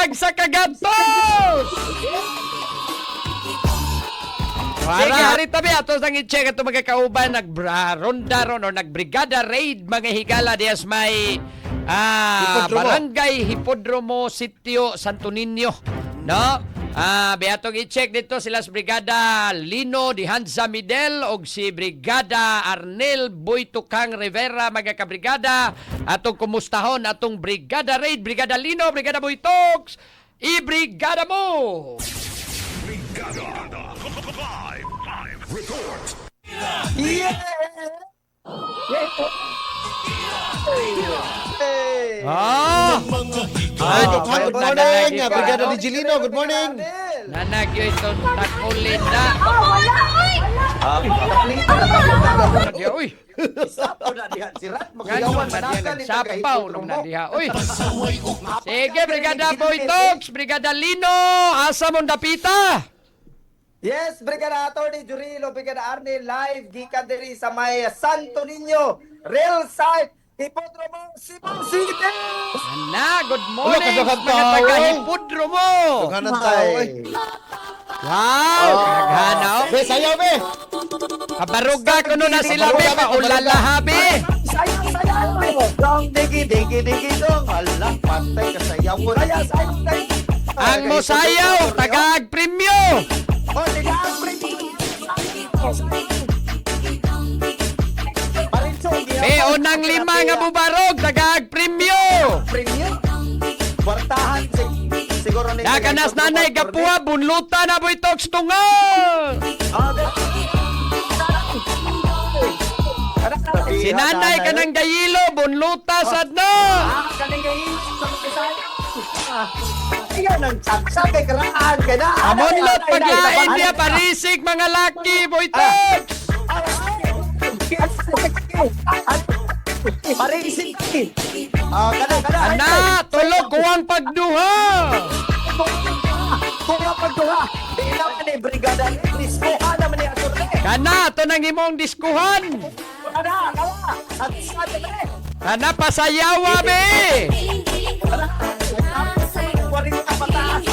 tag sa kagantos! Para hari tabi ato sang i-check ato mga kauban nagronda ron o nagbrigada raid mga higala dias may Barangay Hipodromo Sitio Santo Niño, no? Beatong i-check dito sila sa Brigada Lino Dihanza Midel og si Brigada Arnel Boytukang Rivera mga kabrigada atong kumustahon atong Brigada Raid, Brigada Lino, Brigada Boytoks, i-brigada mo! Brigada Live Report. Yeah! Ay, good morning, Brigada ni Gilino. Good morning. Nanagyo itong takulin na. Uy! Ganun na diya nagsapaw nung nadiha. Uy! Sige, Brigada Boytoks, Brigada Lino, asa mong dapita? Yes, Brigada Attorney Jurilo, Brigada Arnel, live, gikan diri sa may Santo Niño, real site, Hipodromo, Cebu City! Ana, good morning, Wala, mga kagakaw. taga-hipodromo! Kanan tao, eh. Wow! Kaganaw! Be, sayaw, be. Kabaruga ko nun na sila, be, paulalahabi! Sayaw! Dong, digi, digi, digi, dong! Hala, patay ka sayaw mo. Sayaw, sayaw, sayaw! Ang mosayaw, tagaag-premyo! Oh, diga, Be, unang lima nga bubarog, tagaag-premyo! Premium? Kwartahan, siguro nito. Dakanas nanay, gapuha, bunluta na Boytoks tunga! Si nanay ka ng gayilo, bunluta sad na! Ayan ang saksak kay karaan ka na. Amonlot paglain niya, parisig mga laki, Boytoks! Parisig ka. Kada. Ana, tulog ko ang pagduha! Kung pagduha, di naman ni Brigada Discoha naman ni Atty. Kana, ito nang imong diskuhan! Kada, at sa dali. Kana, pasayawa, be! Waring ka pataas.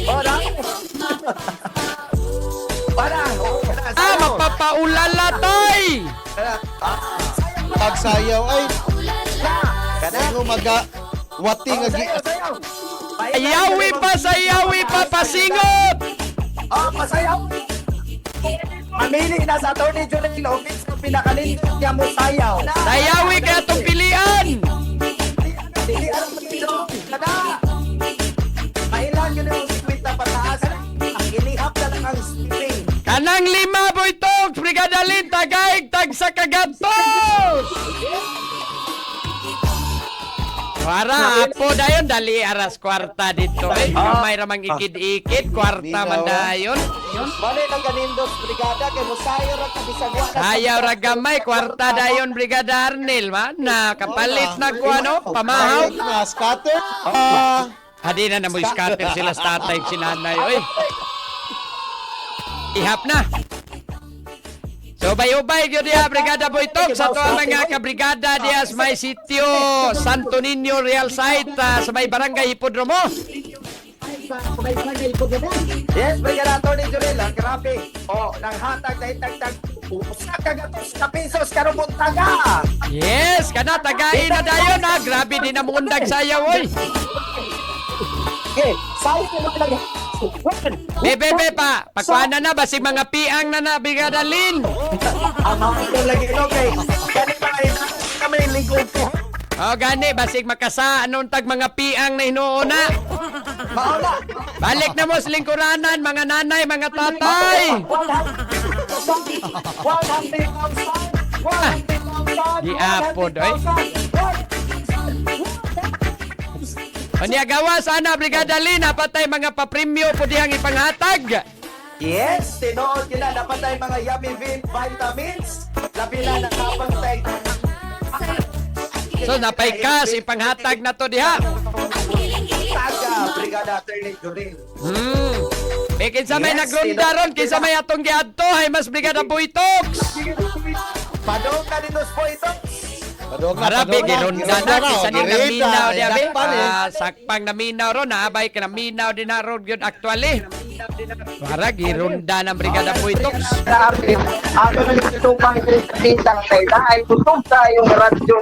Para. Mapapaulala tay! Pagsayaw, ay. Kada. Ano maga, wati nga gi... Sayawi pa, pasingot! Pasayaw! Mamili na sa Atty. Jurilo, office ng pinakalindot niya mo sayaw. Sayawi kaya itong pilian! Hindi alam mo dito. Kada! Mailan yun yung 50 pataas. Ang inihap na lang ang steering. Kanang lima, Boytoks! Brigada Lin, tagaig, tag sa kagantos! Para, apo dayon, dali aras kwarta dito. Eh, may ramang ikid-ikid, kwarta man dayon. Bali ng ganindos brigada kay Musayo ra kabisagwa. Ayaw ragamay, kwarta dayon, Brigada Arnel, man. Na, kapalit na ko, ano, pamahaw. Na scatter. Hadi na na mo scatter sila sa tatay si nanay, oy. Ihap na. So bay-ubay gyud diha Brigada Boytok sa to ang mga kabrigada diha sa may sitio Santo Niño Real Site sa may Barangay Hipodromo. Yes, brigada Atty. Jurilo, grabe. Nang hatag na itagtag usa ka gatos ka pesos karon buntaga. Yes, kana tagain na dayon ha. Grabe din na mundag sayaw oy. Okay, sayo mo lang. Bebe pa, pagkuana na basig mga piang na Brigada Lin. Ang mga lagi okay. Kani ba kami lingkod ko. Oh, gani basig makasa anon tag mga piang na hinuuna. Mauna. Balik na mo sa lingkuranan, mga nanay, mga tatay. Di apod, oy. Anya gawa sana Brigada Lin, patay mga papremyo po dihang ipanghatag. Yes, tinuod yun na. Dapat tayo mga yummy vitamins. Labi na nakapantay. So napay kas ipanghatag na to diha. Taga, Brigada Atty. Jurilo. Kinsa may Yes, nagronda ron, kinsa may atong giadto, hay mas Brigada Boytoks. Padong ka din po ito. Marabi, girunda na. Kisa din naminaw di abi. Dakpan eh. Sakpang naminaw ron. Naabay ka naminaw din na ron yun actually. Para girunda ng Brigada Boytox. Ako na ito pang kitang kaila ay tutog sa yung radyo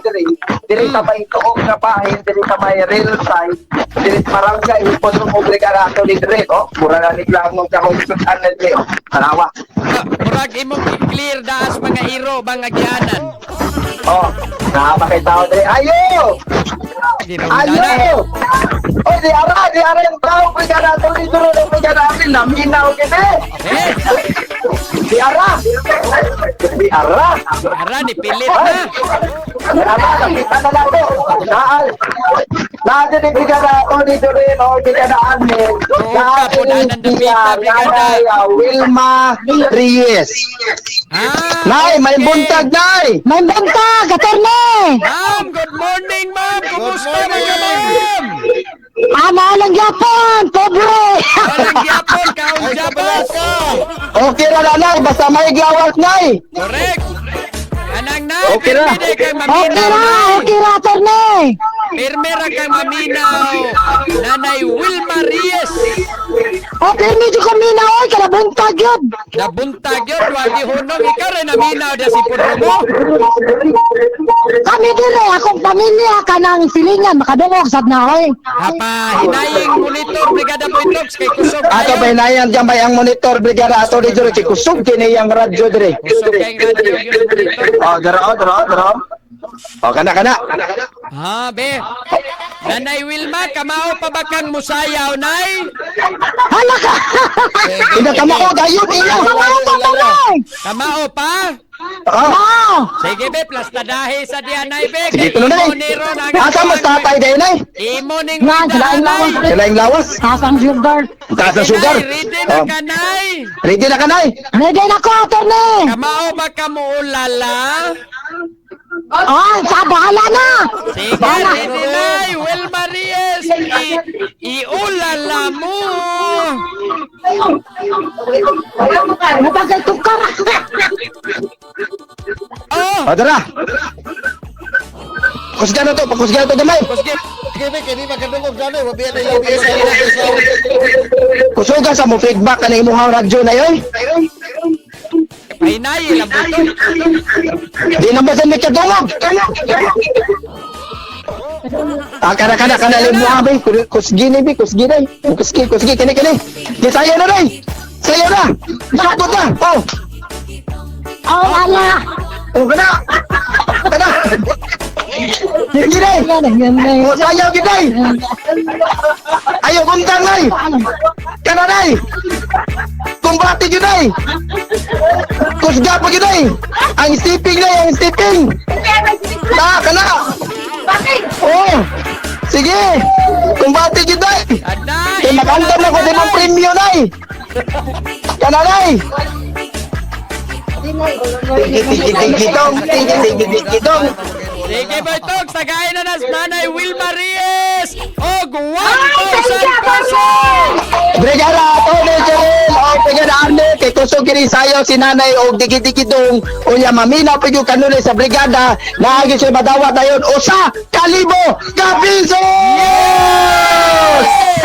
diri sa may tuog na bahin, diri sa may rail side, diri sa barangay, ipon ng obligado ni dire, mura na niklamong kahugsutan na dire, Tarawa. Murag imong i-clear daas mga iro, mga agyanan. Nakapakita ko dire, ayo! Girunda na. Ayo! Oh, di ara yung tao, obligado ni dire, obligado amin, naminaw kini. Eh, Di ara! para ni pilit na. Nakita na lang to. Naan din brigada ako dito rin, brigada amin. ka po na nandapita, brigada. Wilma Reyes. Nay, may buntag, Nay! May bantag, attorney! Ma'am, good morning, ma'am. Kumusta Good na ka, morning. ma'am? Amalang yapon, pobre! Walang gyapon, kaon Ay, gyapon. kabalaka! Okay na lang, Nay. Basta may gawas, Nay. Correct. Anang na, Okay na. pirmide kay Okay maminaw, na, nay. okay na, attorney! Pirme ra kay maminaw. Nanay Wilma Reyes. Okay, medyo kami na, oy, kalabuntag yun! Nabuntag yun, wagi hunong. Ikaw rin naminaw na si Pudro mo. Kami dire, akong pamilya ka ng silingan, makadungog sad na, oy! Apa, hinaying monitor, Brigada Boytox, kay Kusog Ato tayo. pa hinayan dyan may ang monitor, brigada ato dito rin. Kusog kini yung radyo dire. Kusog kay radio yun monitor. Dara. Kana. Be. Nanay Wilma, kamao pa ba kang musayaw, nay? Hala ka! Ina ka mo, dayon, ina. Kamao pa, attorney! Kamao pa? Oo! Sige, be, plastadahe sa diyan, nay, be. Sige, Kay tuloy, Nay. imo ni Ron ang- Asa mas tatay dayon, Nay? Imo ning Nga, sila mga ang lawas. nay. Sila yung lawas. Sasang sugar! Taas na sugar. Nay, ready na ka, nay. Ready na ka, Nay? Ready na ko, attorney! Kamao ba ka mo ulala? Oh, sa bahala na! Sige, ready, nay. Wilma Reyes, iulala mo. Nabagay tukar! Oh, Dara. Kusgano to, gamay. kusgit. Sige, Vic, hindi magkadungog gano'n. Wabiyan na yung BS ay Kusuga sa mo feedback ka na imuhang radyo na yun. Pahinay, ilang buto. Di na ba sa may kadungog? Kana limuha ba? Kusgini, kini. Di sayo na, Ray. Sayo na. Sakot na. Oh, wala! Kana. Sige, Ray. Sayo, Ray. Ayaw, buntang, Ray. Kana, Ray. Kumbati, Ray. Kusga pa, Ray. Ang stepping, Ray. Kana. Oh. Sige. Kumbati, Ray. Aday, Kaya makandam na ko din ang premyo, Nay. Kana, Nay. Tigitong. Sige, Boytox, tagayin na nas Nanay Wilma Reyes. Og 1,000 pesos. Brigada, Tony Jerel, o Brigada Arne, kay kusog kini sayo si Nanay o digit-digitong unya maminaw pag yung kanunay sa brigada, naagi siya madawat na yun, usa, kalibo, kapiso!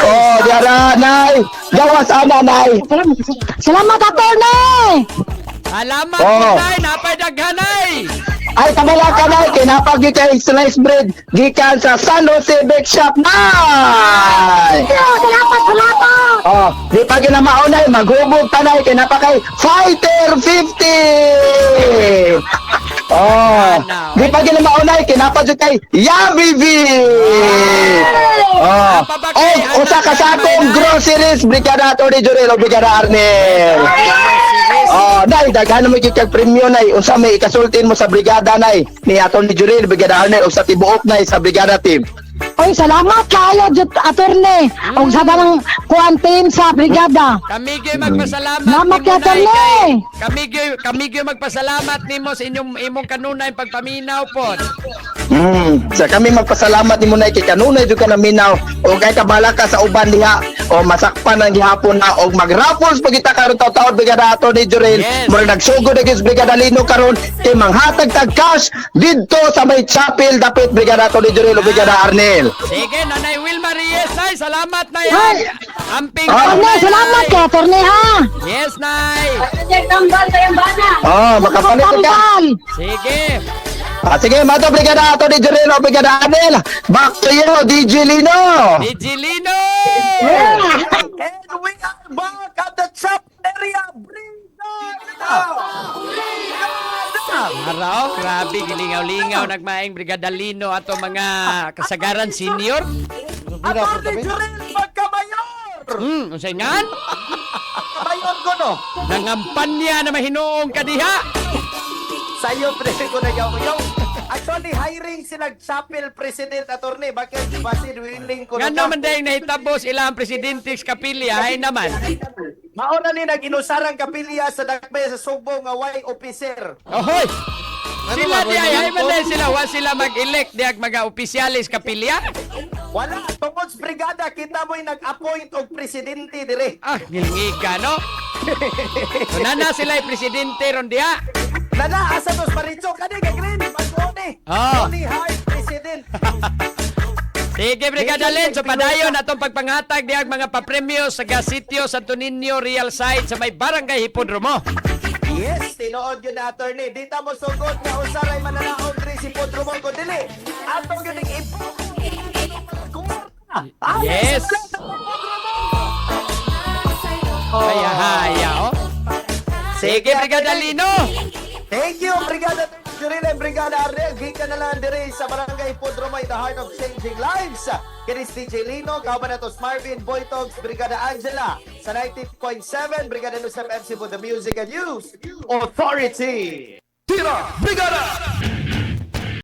Oh, diara, Nay. Gawas ana, Nay. Salamat, attorney! Salamat, Oh. Nay. Napay daghanay. Ay, kabala ka, Nay. Kinapag yung kay slice bread gikan sa San Jose Bake Shop, Nay. Salamat! Oh, di pa ginamaunay, maghubog tanay, kinapakay, Fighter 50! Oh, di pa ginamaunay, kinapag kay Yummy V! Oh, usa ka sa akong groceries, Brigada Tony Jurel o Brigada Arnel. Oh, Nay, daghan mo yung premium, Nay. Unsa may ikasultin mo sa brigada, Nay. Ni Atty. Jurel, Brigada Arnel, o sa tibuok, Nay, sa brigada team. Oy, salamat kayo, attorney. Og sa tanang kuantin sa brigada. Kami gyud magpasalamat Salamat nimo, kay Nay, attorney. kami gyud magpasalamat nimo sa imong kanunay pagpaminaw pod. Sa kami magpasalamat ni mo na kay kanunay jud ka naminaw o kay kabala ka sa uban diha o masakpan ang gihapon na o mag-raffles pag kita karon taw-taon brigada ato ni Jorel. Yes. Murag nagsugod na gyud brigada Lino karon kay manghatag tag cash didto sa may chapel dapit brigada ato ni Jorel o brigada Arnel. Sige, Nanay Wilma Reyes, Nay, salamat na Ay. yan. Amping Attorney, salamat kay attorney ha. Yes, Nay. Makapalit ka. Tanggal. Sige. Sige, mato brigada ato ni Jorel o brigada Arnel. Back to you, DJ Lino. Digilino! And we are back at the chop area. Araw, grabe, gilingaw-lingaw, nagmaing Brigada Lino ato mga kasagaran senior. Attorney Jorel Magkamayor! Unsay ngan? Kamayor ko no? Nangampanya na mahinuong kadiha. Sa'yo, pre ko na yaw-yaw. Actually, hiring sila chapel president, attorney. Bakit basin willing ko Nga naman dahil nahitabos ilang presidente sa kapilya, ay naman. Mauna ni nag-inusarang kapilya sa dakbay sa Subo nga way officer. Ohoy! Sila di ay man dahil sila, wa sila mag-elect di mga opisyalis kapilya. Wala, tungkol sa brigada, kita mo'y nag-appoint og presidente dire. Ah, ngilngi ka, no? Una na sila ay presidente ron diha. Nana, asa dos Maricho, kani kay Green, mag-oni. Oh. Only high president. Sige, Brigada Len, so padayon atong pagpanghatag diag mga papremyo sa Gasitio Santo Niño Real Site sa may Barangay Hipodromo. Yes, tinuod yun na, attorney. Dita mo sugod na usaray mananaon rin si Podromon ko dili. Atong yun ang ipo. Yes. Haya, oh. Sige, Brigada Lino. Thank you, Brigada Juril and Brigada Arnel. Gika na lang dire sa Barangay Podromo in the heart of changing lives. Kinis DJ Lino, kauban na to Marvin, Boytogs, Brigada Angela. Sa 90.7, Brigada Nusap MC for the Music and News Authority. Tira, brigada!